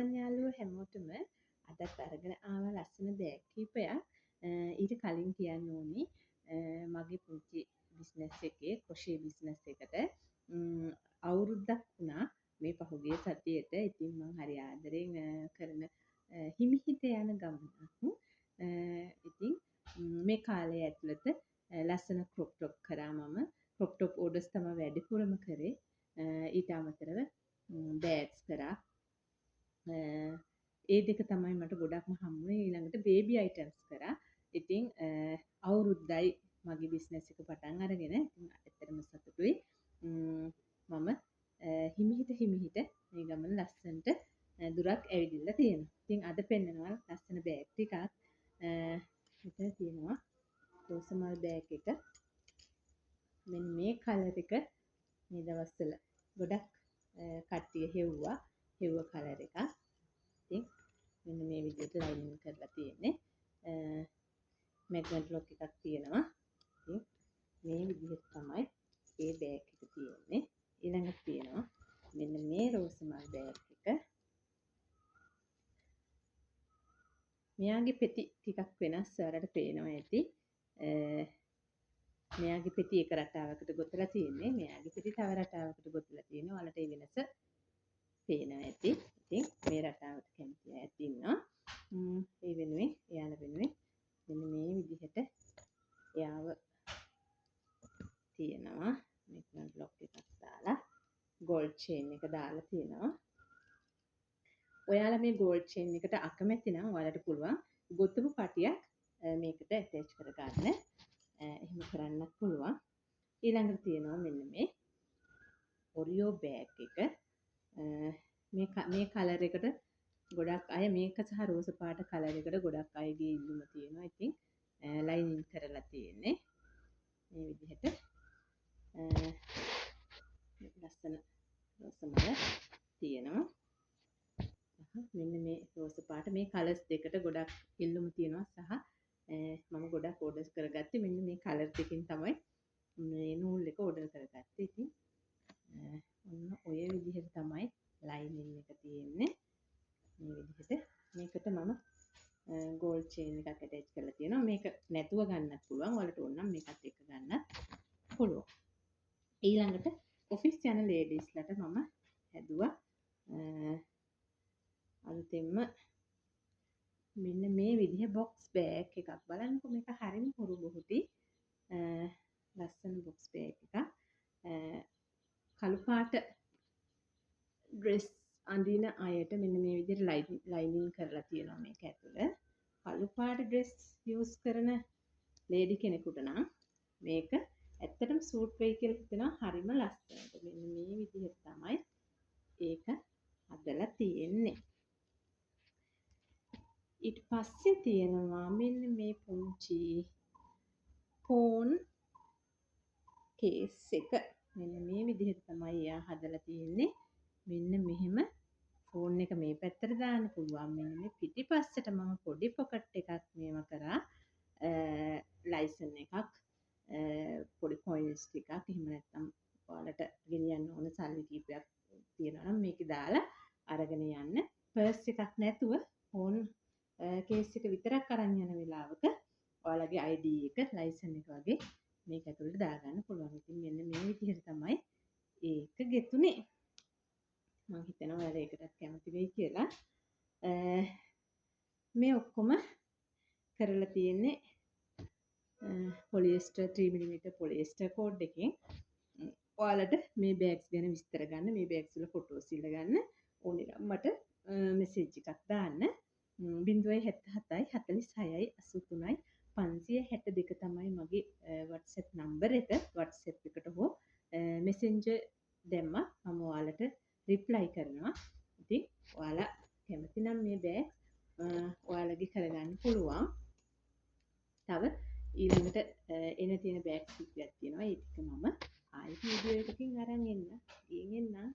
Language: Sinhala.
තෙරුවන් යාළුවෝ හැමෝටම අදත් අරගෙන ආවා ලස්සන බෑග් කිහිපයක්. ඊට කලින් කියන්න ඕනි මගේ පුංචි බිස්නස් එකේ ක්‍රොෂේ බිස්නස් එකට අවුරුද්දක් වුණා මේ පහුගිය සතියේට. ඉතින් මම හරි ආදරෙන් කරන හිමිහිට යන ගමනක්. ඉතින් මේ කාලය ඇතුළත ලස්සන ක්‍රොප් ටොප් කරා මම. ක්‍රොප් ටොප් ඕඩර්ස් තමයි වැඩිපුරම කරේ. ඊට අමතරව බෑග්ස් කරා. ඒ දෙක තමයි මට ගොඩක්ම හම්බුනේ. ඊළඟට බේබි අයිටම්ස් කරා. ඉතින් අවුරුද්දයි මගේ බිස්නස් එක පටන් අරගෙන. ඉතින් ඇත්තටම සතුටුයි. මම හිමිහිට මේ ගමන ලස්සනට දුරක් ඇවිදින්න තියෙනවා. ඉතින් අද පෙන්නනවා ලස්සන බෑග් ටිකක්. මෙතන තියෙනවා රෝසමල් බෑග් එක. මෙන්න මේ කලර් එක මේ දවස්වල ගොඩක් කට්ටිය හෙව්වා කලර් එකක්. ඉතින් මෙන්න මේ විදිහට ලයිනින් කරලා තියෙන්නේ. මැග්නට් ලොක් එකක් තියෙනවා. ඉතින් මේ විදිහට තමයි මේ බෑග් එක තියෙන්නේ. ඊළඟට තියෙනවා මෙන්න මේ රෝසමල් බෑග් එක. මෙයාගේ පෙති ටිකක් වෙනස්. ඔයාලට පේනවා ඇති. මෙයාගේ පෙති එක රටාවකට ගොතලා තියෙන්නේ. මෙයාගේ පෙති තව රටාවකට ගොතලා තියෙනවා. ඔයාලට ඒ වෙනස පේනවා ඇති. ඉතින් මේ රටාවට කැමති අය ඉන්නවා. ඒ වෙනුවෙන් එයාලා වෙනුවෙන් මෙන්න මේ විදිහට එයාව තියෙනවා. මේක ලොක් එකක් දාලා ගෝල්ඩ් චේන් එක දාලා තියෙනවා. ඔයාලා මේ ගෝල්ඩ් චේන් එකට අකමැති නම් ඔයාලට පුළුවන් ගොතපු පටියක් මේකට ඇටච් කරගන්න. එහෙම කරන්නත් පුළුවන්. ඊළඟට තියෙනවා මෙන්න මේ ඔරියෝ බෑග් එක. මේ කලර් එකට ගොඩක් අය මේක සහ රෝස පාට කලර් එකට ගොඩක් අයගේ ඉල්ලුම තියෙනවා. ඉතින් ලයිනින් කරලා තියෙන්නේ මේ විදිහට ලස්සන රෝසමල තියෙනවා. මෙන්න මේ රෝස පාට මේ කලර්ස් දෙකට ගොඩක් ඉල්ලුම තියෙනවා සහ මම ගොඩක් ඕඩර්ස් කරගත්තේ මෙන්න මේ කලර් දෙකෙන් තමයි මේ නූල් එක ඕඩර් කරගත්තේ. ඉතින් ඔන්න ඔය විදිහට තමයි ලයිනින් එක තියෙන්නේ. මේ විදිහට මේකට මම ගෝල්ඩ් චේන් එකක් ඇටච් කරලා තියෙනවා. මේක නැතුව ගන්නත් පුළුවන්. ඔයාලට ඕන නම් මේකත් එක්ක ගන්නත් පුළුවන්. ඊළඟට ඔෆිස් යන ලේඩීස්ලට මම හැදුවා අන්තිම මෙන්න මේ විදිහ බොක්ස් බෑග් එකක්. බලන්නකො මේක හරිම හුරු බුහුටි ලස්සන බොක්ස් බෑග් එකක්. කළු පාට ඩ්‍රෙස් අඳින අයට මෙන්න මේ විදිහට ලයිනින් කරලා තියෙනවා මේක ඇතුළේ. කළු පාට ඩ්‍රෙස් යූස් කරන ලේඩි කෙනෙකුට නම් මේක ඇත්තටම සූට් වෙයි කියලා හිතෙනවා. හරිම ලස්සනට. මෙන්න මේ විදිහට තමයි ඒක හදලා තියෙන්නේ. ඊට පස්සේ තියෙනවා මෙන්න මේ පුංචි ෆෝන් කේස් එක. මෙන්න මේ විදිහට තමයි එයා හදලා තියෙන්නේ. මෙන්න මෙහෙම ෆෝන් එක මේ පැත්තට දාන්න පුළුවන්. මෙන්න මේ පිටිපස්සට මම පොඩි පොකට් එකක් මේව කරා. ලයිසන් එකක්, පොඩි කොයින්ස් ටිකක්, එහෙම නැත්නම් ඔයාලට ගෙනියන්න ඕන සල්ලි කීපයක් තියෙනවා නම් මේක දාලා අරගෙන යන්න. පර්ස් එකක් නැතුව ෆෝන් කේස් එක විතරක් අරන් යන වෙලාවක ඔයාලගේ ID එක, ලයිසන් එක වගේ මේක ඇතුළට දාගන්න පුළුවන්. ඉතින් මෙන්න මේ විදිහට තමයි ඒක ගෙතුනේ. මම හිතනවා ඔයාලා ඒකටත් කැමති වෙයි කියලා. මේ ඔක්කොම කරලා තියෙන්නේ පොලිස්ටර් 3mm පොලිස්ටර් කෝඩ් එකෙන්. ඔයාලට මේ බෑග්ස් ගැන විස්තර ගන්න, මේ බෑග්ස් වල ෆොටෝස් ඉල්ල ගන්න ඕනේ නම් මට මෙසේජ් එකක් දාන්න. 077යි 46යි 83යි 562 තමයි මගේ WhatsApp නම්බර එක. WhatsApp එකට හෝ Messenger දැම්මා මම ඔයාලට රිප්ලයි කරනවා. ඉතින් ඔයාලා කැමති නම් මේ බෑග් ඔයාලගේ කරගන්න පුළුවන්. තව ඊළඟට එන තියෙන බෑග් ටිකක් තියෙනවා. ඒ ටික මම ආයෙත් වීඩියෝ එකකින් අරන් එන්න. ගිහින් එන්න.